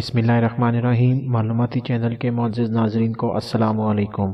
بسم اللہ الرحمن الرحیم۔ معلوماتی چینل کے معزز ناظرین کو السلام علیکم۔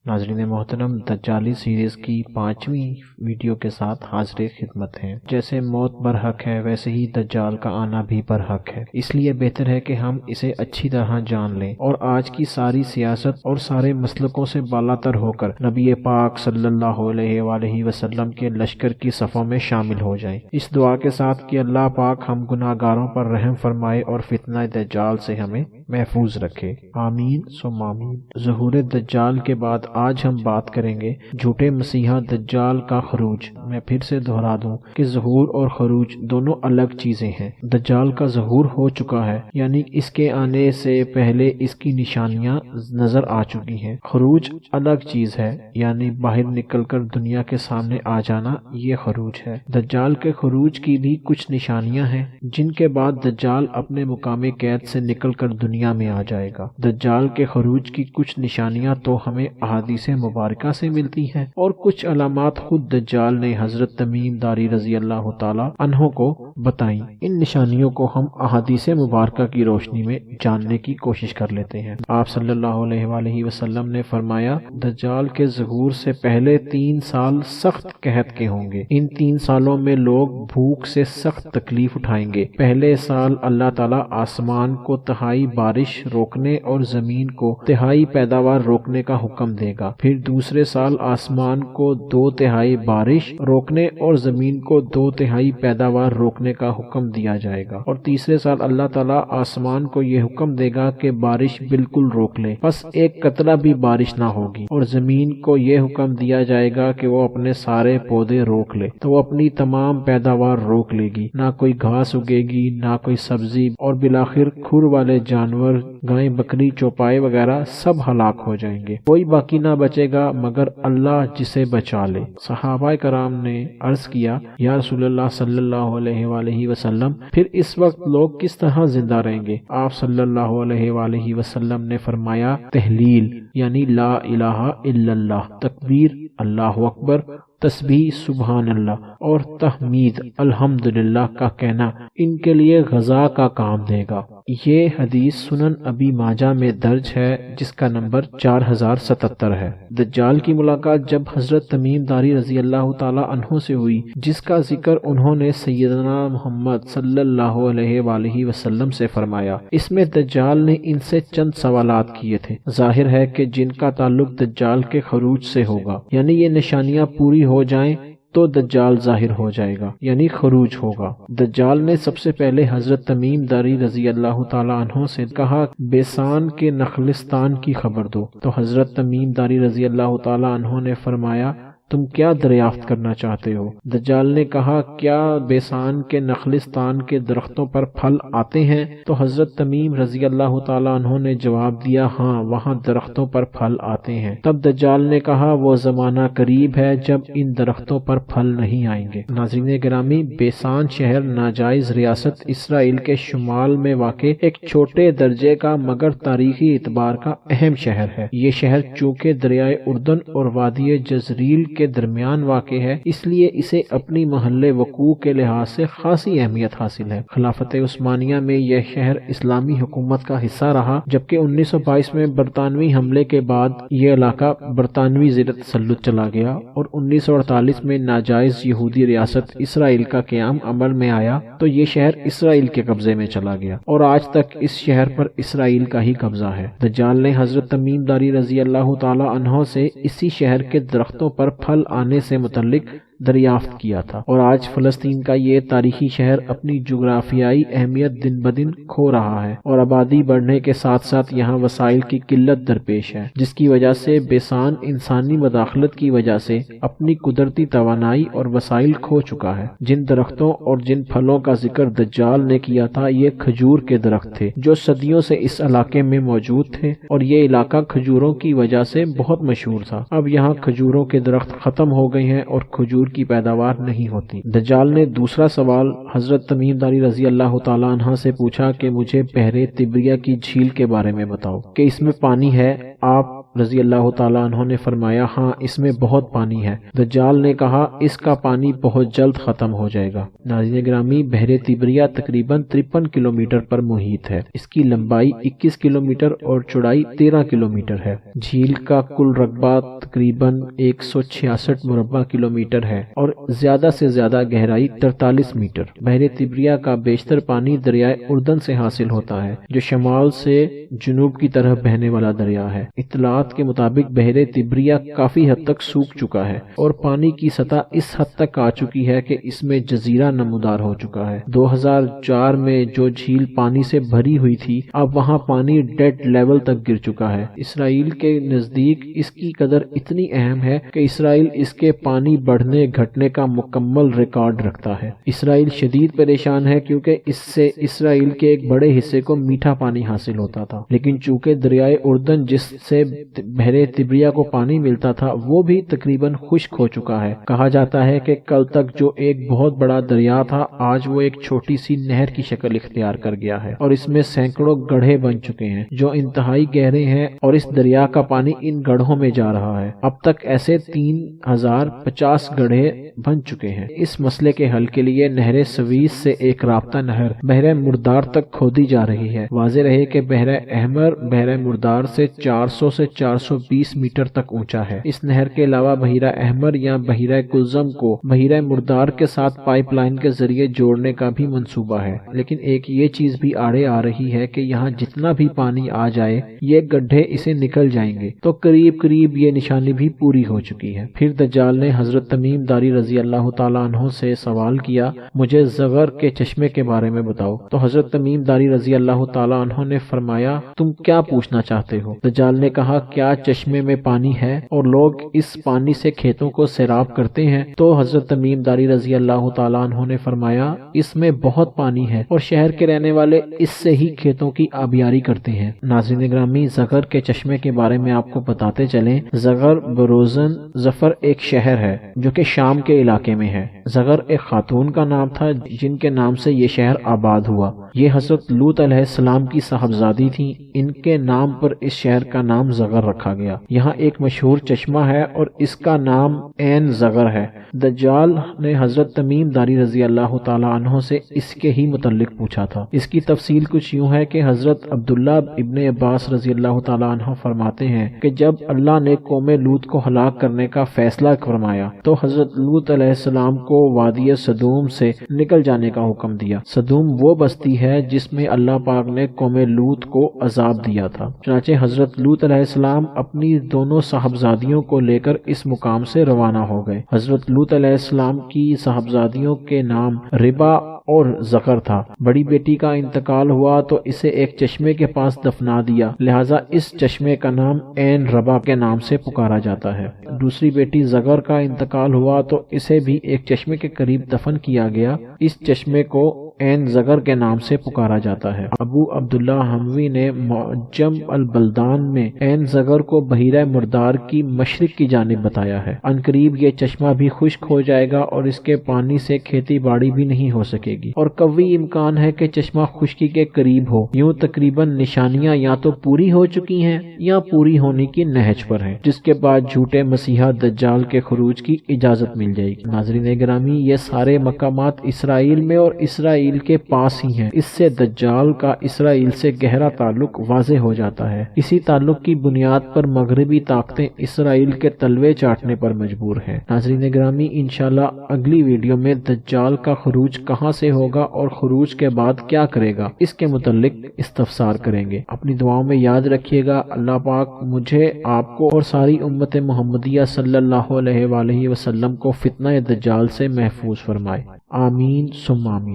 ناظرین محترم، دجالی سیریز کی 5ویں ویڈیو کے ساتھ حاضر خدمت ہیں۔ جیسے موت برحق ہے ویسے ہی دجال کا آنا بھی برحق ہے، اس لیے بہتر ہے کہ ہم اسے اچھی طرح جان لیں اور آج کی ساری سیاست اور سارے مسلکوں سے بالاتر ہو کر نبی پاک صلی اللہ علیہ وآلہ وسلم کے لشکر کی صفوں میں شامل ہو جائیں، اس دعا کے ساتھ کہ اللہ پاک ہم گناہ گاروں پر رحم فرمائے اور فتنہ دجال سے ہمیں محفوظ رکھے، آمین ثم آمین۔ ظہور دجال کے بعد آج ہم بات کریں گے جھوٹے مسیحا دجال کا خروج۔ میں پھر سے دہرا دوں کہ ظہور اور خروج دونوں الگ چیزیں ہیں۔ دجال کا ظہور ہو چکا ہے، یعنی اس کے آنے سے پہلے اس کی نشانیاں نظر آ چکی ہیں۔ خروج الگ چیز ہے، یعنی باہر نکل کر دنیا کے سامنے آ جانا، یہ خروج ہے۔ دجال کے خروج کی بھی کچھ نشانیاں ہیں جن کے بعد دجال اپنے مقام قید سے نکل کر دنیا میں آ جائے گا۔ دجال کے خروج کی کچھ نشانیاں تو ہمیں احادیث مبارکہ سے ملتی ہیں اور کچھ علامات خود دجال نے حضرت تمیم داری رضی اللہ تعالی عنہ کو بتائیں۔ ان نشانیوں کو ہم احادیث مبارکہ کی روشنی میں جاننے کی کوشش کر لیتے ہیں۔ آپ صلی اللہ علیہ وآلہ وسلم نے فرمایا، دجال کے ظہور سے پہلے 3 سال سخت قحط کے ہوں گے۔ ان 3 سالوں میں لوگ بھوک سے سخت تکلیف اٹھائیں گے۔ پہلے سال اللہ تعالیٰ آسمان کو تہائی بارش روکنے اور زمین کو تہائی پیداوار روکنے کا حکم دے گا۔ پھر دوسرے سال آسمان کو 2/3 بارش روکنے اور زمین کو 2/3 پیداوار روکنے کا حکم دیا جائے گا، اور تیسرے سال اللہ تعالیٰ آسمان کو یہ حکم دے گا کہ بارش بالکل روک لے، بس ایک قطرہ بھی بارش نہ ہوگی، اور زمین کو یہ حکم دیا جائے گا کہ وہ اپنے سارے پودے روک لے، تو وہ اپنی تمام پیداوار روک لے گی، نہ کوئی گھاس اگے گی نہ کوئی سبزی، اور بالآخر کھر والے جانور، گائے بکری چوپائے وغیرہ سب ہلاک ہو جائیں گے، کوئی باقی نہ بچے گا مگر اللہ جسے بچا لے۔ صحابہ کرام نے عرض کیا، یا رسول اللہ صلی اللہ علیہ وآلہ وسلم، پھر اس وقت لوگ کس طرح زندہ رہیں گے؟ آپ صلی اللہ علیہ وآلہ وسلم نے فرمایا، تحلیل یعنی لا الہ الا اللہ، تکبیر اللہ اکبر، تسبیح سبحان اللہ اور تحمید الحمدللہ کا کہنا ان کے لیے غذا کا کام دے گا۔ یہ حدیث سنن ابی ماجہ میں درج ہے، جس کا نمبر 4077 ہے۔ دجال کی ملاقات جب حضرت تمیم داری رضی اللہ تعالی عنہ سے ہوئی، جس کا ذکر انہوں نے سیدنا محمد صلی اللہ علیہ وآلہ وسلم سے فرمایا، اس میں دجال نے ان سے چند سوالات کیے تھے، ظاہر ہے کہ جن کا تعلق دجال کے خروج سے ہوگا، یعنی یہ نشانیاں پوری ہو جائیں تو دجال ظاہر ہو جائے گا، یعنی خروج ہوگا۔ دجال نے سب سے پہلے حضرت تمیم داری رضی اللہ تعالی عنہ سے کہا، بیسان کے نخلستان کی خبر دو، تو حضرت تمیم داری رضی اللہ تعالی عنہ نے فرمایا، تم کیا دریافت کرنا چاہتے ہو؟ دجال نے کہا، کیا بیسان کے نخلستان کے درختوں پر پھل آتے ہیں؟ تو حضرت تمیم رضی اللہ تعالیٰ عنہ نے جواب دیا، ہاں وہاں درختوں پر پھل آتے ہیں۔ تب دجال نے کہا، وہ زمانہ قریب ہے جب ان درختوں پر پھل نہیں آئیں گے۔ ناظرین گرامی، بیسان شہر ناجائز ریاست اسرائیل کے شمال میں واقع ایک چھوٹے درجے کا مگر تاریخی اعتبار کا اہم شہر ہے۔ یہ شہر چونکہ دریائے اردن اور وادی جزریل کے درمیان واقع ہے، اس لیے اسے اپنی محل وقوع کے لحاظ سے خاصی اہمیت حاصل ہے۔ خلافت عثمانیہ میں یہ شہر اسلامی حکومت کا حصہ رہا، جبکہ 1922 میں برطانوی حملے کے بعد یہ علاقہ برطانوی زیر تسلط چلا گیا، اور 1948 میں ناجائز یہودی ریاست اسرائیل کا قیام عمل میں آیا تو یہ شہر اسرائیل کے قبضے میں چلا گیا، اور آج تک اس شہر پر اسرائیل کا ہی قبضہ ہے۔ دجال نے حضرت تمیم داری رضی اللہ تعالی عنہ سے اسی شہر کے درختوں پر پھل آنے سے متعلق دریافت کیا تھا، اور آج فلسطین کا یہ تاریخی شہر اپنی جغرافیائی اہمیت دن بدن کھو رہا ہے، اور آبادی بڑھنے کے ساتھ ساتھ یہاں وسائل کی قلت درپیش ہے، جس کی وجہ سے بیسان انسانی مداخلت کی وجہ سے اپنی قدرتی توانائی اور وسائل کھو چکا ہے۔ جن درختوں اور جن پھلوں کا ذکر دجال نے کیا تھا، یہ کھجور کے درخت تھے جو صدیوں سے اس علاقے میں موجود تھے، اور یہ علاقہ کھجوروں کی وجہ سے بہت مشہور تھا۔ اب یہاں کھجوروں کے درخت ختم ہو گئے ہیں اور کھجور کی پیداوار نہیں ہوتی۔ دجال نے دوسرا سوال حضرت تمیم داری رضی اللہ تعالی عنہ سے پوچھا کہ مجھے بحر تبریہ کی جھیل کے بارے میں بتاؤ کہ اس میں پانی ہے، آپ رضی اللہ تعالیٰ عنہ نے فرمایا ہاں اس میں بہت پانی ہے۔ دجال نے کہا اس کا پانی بہت جلد ختم ہو جائے گا۔ ناظرین گرامی، بحر تبریہ تقریباً 53 کلومیٹر پر محیط ہے۔ اس کی لمبائی 21 کلومیٹر اور چوڑائی 13 کلومیٹر ہے۔ جھیل کا کل رقبہ تقریباً 166 مربع کلومیٹر ہے اور زیادہ سے زیادہ گہرائی 43 میٹر۔ بحر تبریہ کا بیشتر پانی دریائے اردن سے حاصل ہوتا ہے جو شمال سے جنوب کی طرف بہنے والا دریا ہے۔ اطلاعات کے مطابق بحر تبریہ کافی حد تک سوکھ چکا ہے اور پانی کی سطح اس حد تک آ چکی ہے کہ اس میں جزیرہ نمودار ہو چکا ہے۔ 2004 میں جو جھیل پانی سے بھری ہوئی تھی اب وہاں پانی ڈیڈ لیول تک گر چکا ہے۔ اسرائیل کے نزدیک اس کی قدر اتنی اہم ہے کہ اسرائیل اس کے پانی بڑھنے گھٹنے کا مکمل ریکارڈ رکھتا ہے۔ اسرائیل شدید پریشان ہے کیونکہ اس سے اسرائیل کے ایک بڑے حصے کو میٹھا پانی حاصل ہوتا تھا، لیکن چونکہ دریائے اردن جس سے بحر تبریہ کو پانی ملتا تھا وہ بھی تقریباً خشک ہو چکا ہے۔ کہا جاتا ہے کہ کل تک جو ایک بہت بڑا دریا تھا آج وہ ایک چھوٹی سی نہر کی شکل اختیار کر گیا ہے اور اس میں سینکڑوں گڑھے بن چکے ہیں جو انتہائی گہرے ہیں اور اس دریا کا پانی ان گڑھوں میں جا رہا ہے۔ اب تک ایسے 3050 گڑھے بن چکے ہیں۔ اس مسئلے کے حل کے لیے نہر سویس سے ایک رابطہ نہر بحر مردار تک کھودی جا رہی ہے۔ واضح رہے کہ بحر احمر بحر مردار سے 400 سے 420 میٹر تک اونچا ہے۔ اس نہر کے علاوہ بحیرہ احمر یا بحیرہ کلزم کو بحیرہ مردار کے ساتھ پائپ لائن کے ذریعے جوڑنے کا بھی منصوبہ ہے، لیکن ایک یہ چیز بھی آڑے آ رہی ہے کہ یہاں جتنا بھی پانی آ جائے یہ گڈھے اسے نکل جائیں گے تو قریب قریب یہ نشانی بھی پوری ہو چکی ہے۔ پھر دجال نے حضرت تمیم داری رضی اللہ تعالیٰ عنہ سے سوال کیا مجھے زغر کے چشمے کے بارے میں بتاؤ، تو حضرت تمیم داری رضی اللہ تعالیٰ عنہ نے فرمایا تم کیا پوچھنا چاہتے ہو؟ دجال نے کہا کیا چشمے میں پانی ہے اور لوگ اس پانی سے کھیتوں کو سیراب کرتے ہیں؟ تو حضرت تمیم داری رضی اللہ تعالیٰ عنہ نے فرمایا اس میں بہت پانی ہے اور شہر کے رہنے والے اس سے ہی کھیتوں کی آبیاری کرتے ہیں۔ ناظرین گرامی، زغر کے چشمے کے بارے میں آپ کو بتاتے چلیں، زغر بروزن ظفر ایک شہر ہے جو کہ شام کے علاقے میں ہے۔ زغر ایک خاتون کا نام تھا جن کے نام سے یہ شہر آباد ہوا۔ یہ حضرت لوط علیہ السلام کی صاحبزادی تھیں، ان کے نام پر اس شہر کا نام زغر رکھا گیا۔ یہاں ایک مشہور چشمہ ہے اور اس کا نام عین زغر ہے۔ دجال نے حضرت تمیم داری رضی اللہ تعالیٰ عنہ سے اس کے ہی متعلق پوچھا تھا۔ اس کی تفصیل کچھ یوں ہے کہ حضرت عبداللہ ابن عباس رضی اللہ تعالیٰ عنہ فرماتے ہیں کہ جب اللہ نے قوم لوط کو ہلاک کرنے کا فیصلہ فرمایا تو حضرت لوط علیہ السلام کو وادی سدوم سے نکل جانے کا حکم دیا۔ سدوم وہ بستی ہے جس میں اللہ پاک نے قوم لوط کو عذاب دیا تھا۔ چنانچہ حضرت لوط علیہ السلام اپنی دونوں صاحبزادیوں کو لے کر اس مقام سے روانہ ہو گئے۔ حضرت لوط علیہ السلام کی صاحبزادیوں کے نام ربا اور زغر تھا۔ بڑی بیٹی کا انتقال ہوا تو اسے ایک چشمے کے پاس دفنا دیا، لہٰذا اس چشمے کا نام عین ربا کے نام سے پکارا جاتا ہے۔ دوسری بیٹی زغر کا انتقال ہوا تو اسے بھی ایک چشمے کے قریب دفن کیا گیا، اس چشمے کو عین زغر کے نام سے پکارا جاتا ہے۔ ابو عبداللہ حموی نے معجم البلدان میں عین زغر کو بحیرہ مردار کی مشرق کی جانب بتایا ہے۔ عنقریب یہ چشمہ بھی خشک ہو جائے گا اور اس کے پانی سے کھیتی باڑی بھی نہیں ہو سکے گی اور قوی امکان ہے کہ چشمہ خشکی کے قریب ہو۔ یوں تقریباً نشانیاں یا تو پوری ہو چکی ہیں یا پوری ہونے کی نہج پر ہیں، جس کے بعد جھوٹے مسیحا دجال کے خروج کی اجازت مل جائے گی۔ ناظرین گرامی، یہ سارے مقامات اسرائیل میں اور اسرائیل کے پاس ہی ہیں۔ اس سے دجال کا اسرائیل سے گہرا تعلق واضح ہو جاتا ہے۔ اسی تعلق کی بنیاد پر مغربی طاقتیں اسرائیل کے تلوے چاٹنے پر مجبور ہیں۔ ناظرین گرامی، انشاءاللہ اگلی ویڈیو میں دجال کا خروج کہاں سے ہوگا اور خروج کے بعد کیا کرے گا اس کے متعلق استفسار کریں گے۔ اپنی دعاؤں میں یاد رکھیے گا، اللہ پاک مجھے، آپ کو اور ساری امت محمدیہ صلی اللہ علیہ وآلہ وسلم کو فتنہ دجال سے محفوظ فرمائے۔ آمین ثم آمین۔